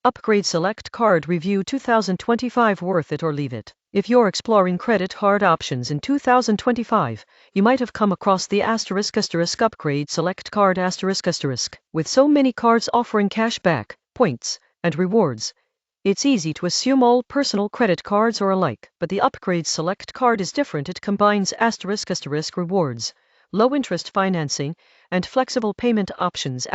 Upgrade Select Card Review 2025 Worth it or leave it? If you're exploring credit card options in 2025, you might have come across the Upgrade Select Card **. With so many cards offering cash back, points, and rewards, it's easy to assume all personal credit cards are alike, but the Upgrade Select Card is different. It combines ** rewards, low interest financing, and flexible payment options **,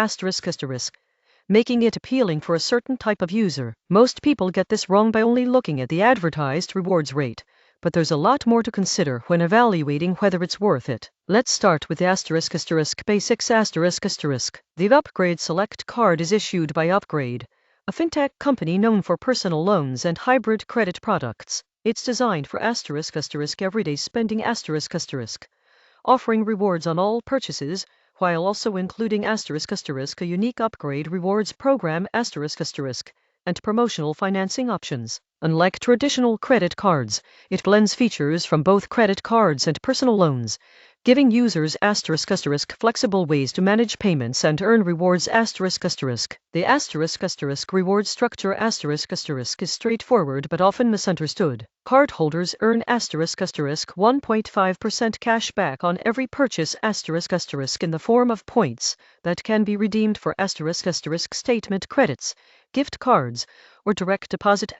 making it appealing for a certain type of user. Most people get this wrong by only looking at the advertised rewards rate, but there's a lot more to consider when evaluating whether it's worth it. Let's start with the **basics**. The Upgrade Select Card is issued by Upgrade, a fintech company known for personal loans and hybrid credit products. It's designed for everyday spending offering rewards on all purchases, while also including a unique upgrade rewards program and promotional financing options. Unlike traditional credit cards, it blends features from both credit cards and personal loans, giving users flexible ways to manage payments and earn rewards The reward structure is straightforward but often misunderstood. Cardholders earn 1.5% cash back on every purchase in the form of points that can be redeemed for statement credits, gift cards, or direct deposit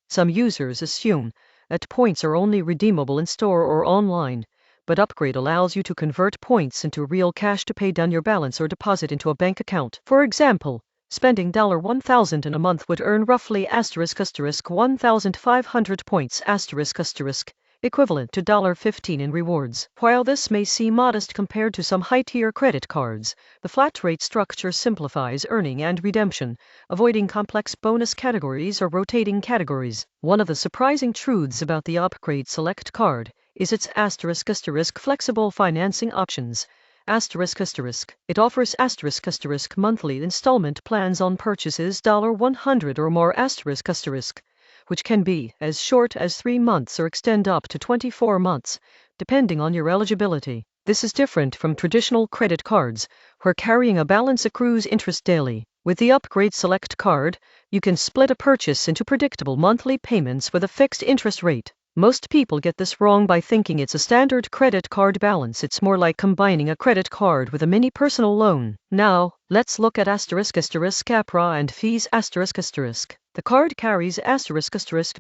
Some users assume that points are only redeemable in store or online, but Upgrade allows you to convert points into real cash to pay down your balance or deposit into a bank account. For example, spending $1,000 in a month would earn roughly 1,500 points equivalent to $15 in rewards. While this may seem modest compared to some high-tier credit cards, the flat rate structure simplifies earning and redemption, avoiding complex bonus categories or rotating categories. One of the surprising truths about the Upgrade Select Card is its ** flexible financing options. It offers ** monthly installment plans on purchases $100 or more **, which can be as short as 3 months or extend up to 24 months, depending on your eligibility. This is different from traditional credit cards, where carrying a balance accrues interest daily. With the Upgrade Select Card, you can split a purchase into predictable monthly payments with a fixed interest rate. Most people get this wrong by thinking it's a standard credit card balance. It's more like combining a credit card with a mini personal loan. Now, let's look at APR and fees The card carries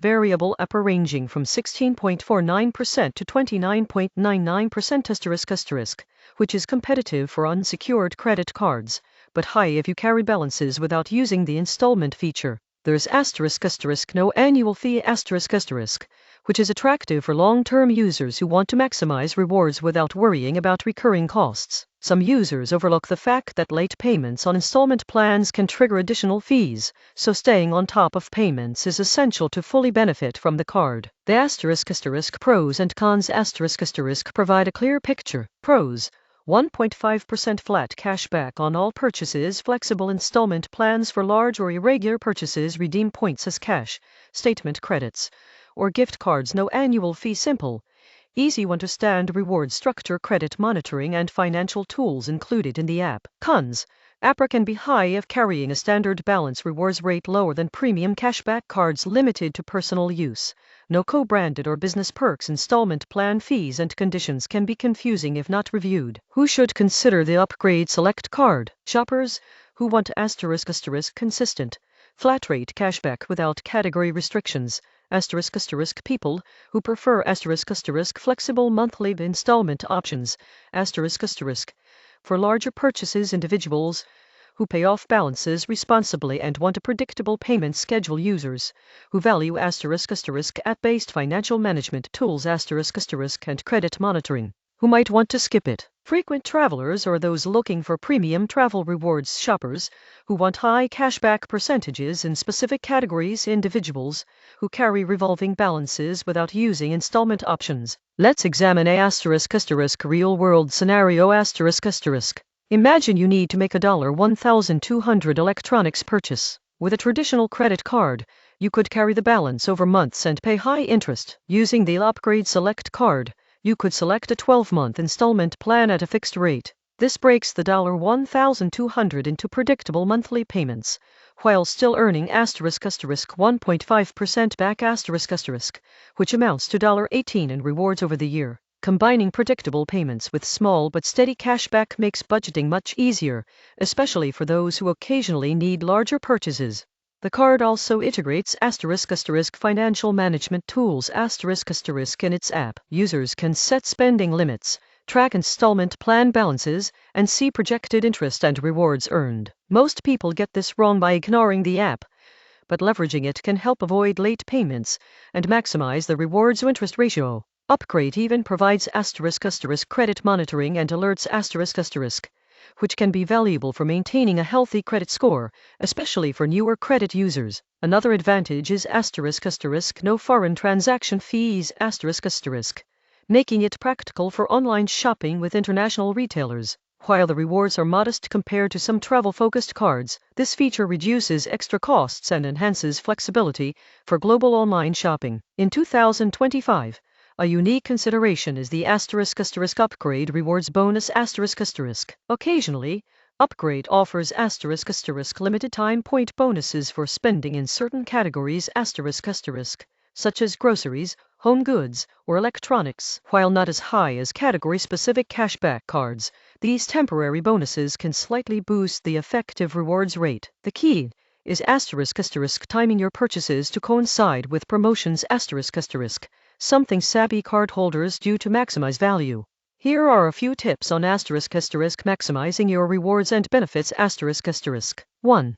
variable APR ranging from 16.49% to 29.99%, which is competitive for unsecured credit cards, but high if you carry balances without using the installment feature. There's no annual fee which is attractive for long-term users who want to maximize rewards without worrying about recurring costs. Some users overlook the fact that late payments on installment plans can trigger additional fees, so staying on top of payments is essential to fully benefit from the card. The pros and cons provide a clear picture. Pros: 1.5% flat cashback on all purchases, flexible installment plans for large or irregular purchases, redeem points as cash, statement credits, or gift cards, no annual fee, simple, easy to understand reward structure, credit monitoring and financial tools included in the app. Cons: APR can be high if carrying a standard balance, rewards rate lower than premium cashback cards, limited to personal use. No co-branded or business perks, installment plan fees and conditions can be confusing if not reviewed. Who should consider the Upgrade Select Card? Shoppers who want ** consistent, flat rate cashback without category restrictions. People who prefer ** flexible monthly installment options. For larger purchases, individuals who pay off balances responsibly and want a predictable payment schedule. Users who value ** app-based financial management tools and credit monitoring, who might want to skip it. Frequent travelers or those looking for premium travel rewards. Shoppers who want high cashback percentages in specific categories. Individuals who carry revolving balances without using installment options. Let's examine a ** real-world scenario. Imagine you need to make a $1,200 electronics purchase. With a traditional credit card, you could carry the balance over months and pay high interest. Using the Upgrade Select Card, you could select a 12-month installment plan at a fixed rate. This breaks the $1,200 into predictable monthly payments, while still earning asterisk 1.5% back asterisk, which amounts to $18 in rewards over the year. Combining predictable payments with small but steady cashback makes budgeting much easier, especially for those who occasionally need larger purchases. The card also integrates financial management tools in its app. Users can set spending limits, track installment plan balances, and see projected interest and rewards earned. Most people get this wrong by ignoring the app, but leveraging it can help avoid late payments and maximize the rewards to interest ratio. Upgrade even provides credit monitoring and alerts which can be valuable for maintaining a healthy credit score, especially for newer credit users. Another advantage is no foreign transaction fees making it practical for online shopping with international retailers. While the rewards are modest compared to some travel-focused cards, this feature reduces extra costs and enhances flexibility for global online shopping. In 2025, a unique consideration is the Upgrade Rewards Bonus ***. Occasionally, Upgrade offers *** limited time point bonuses for spending in certain categories ***, such as groceries, home goods, or electronics. While not as high as category-specific cashback cards, these temporary bonuses can slightly boost the effective rewards rate. The key is *** timing your purchases to coincide with promotions ***, something savvy cardholders do to maximize value. Here are a few tips on maximizing your rewards and benefits ***. 1.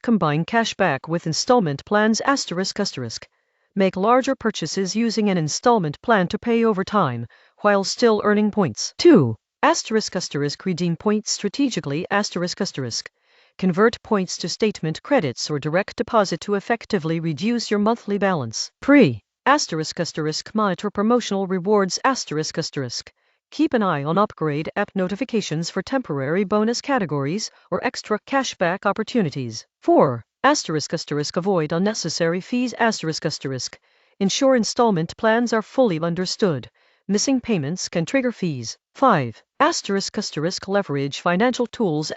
Combine cashback with installment plans ***. Make larger purchases using an installment plan to pay over time, while still earning points. 2. Redeem points strategically ***. Convert points to statement credits or direct deposit to effectively reduce your monthly balance. 3. Monitor promotional rewards ***. Keep an eye on Upgrade app notifications for temporary bonus categories or extra cashback opportunities. 4. Avoid unnecessary fees ***. Ensure installment plans are fully understood. Missing payments can trigger fees. 5. Leverage financial tools ***.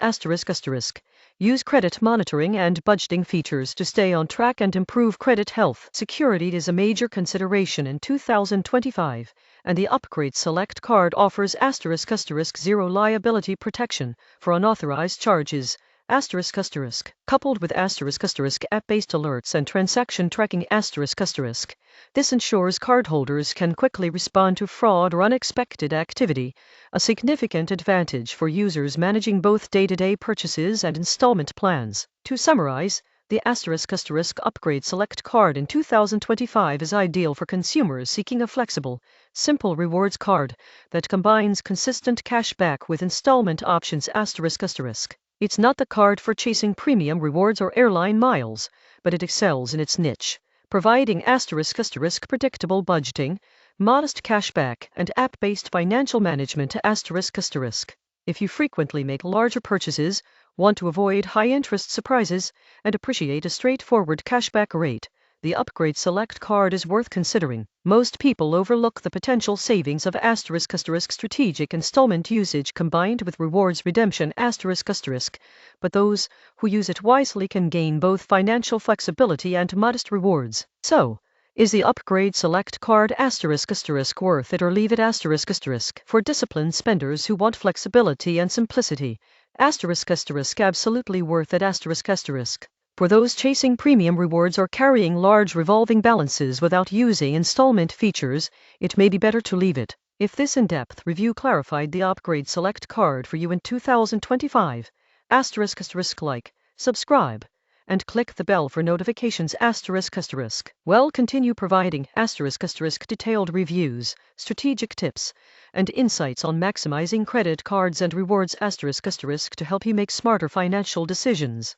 Use credit monitoring and budgeting features to stay on track and improve credit health. Security is a major consideration in 2025, and the Upgrade Select card offers zero liability protection for unauthorized charges. Coupled with app-based alerts and transaction tracking this ensures cardholders can quickly respond to fraud or unexpected activity, a significant advantage for users managing both day-to-day purchases and installment plans. To summarize, the Upgrade Select card in 2025 is ideal for consumers seeking a flexible, simple rewards card that combines consistent cashback with installment options ***. It's not the card for chasing premium rewards or airline miles, but it excels in its niche, providing predictable budgeting, modest cashback, and app-based financial management ***. If you frequently make larger purchases, want to avoid high-interest surprises, and appreciate a straightforward cashback rate, the Upgrade Select card is worth considering. Most people overlook the potential savings of strategic installment usage combined with rewards redemption but those who use it wisely can gain both financial flexibility and modest rewards. So, is the Upgrade Select card worth it or leave it For disciplined spenders who want flexibility and simplicity, absolutely worth it For those chasing premium rewards or carrying large revolving balances without using installment features, it may be better to leave it. If this in-depth review clarified the Upgrade Select card for you in 2025, like, subscribe, and click the bell for notifications Well, continue providing detailed reviews, strategic tips, and insights on maximizing credit cards and rewards to help you make smarter financial decisions.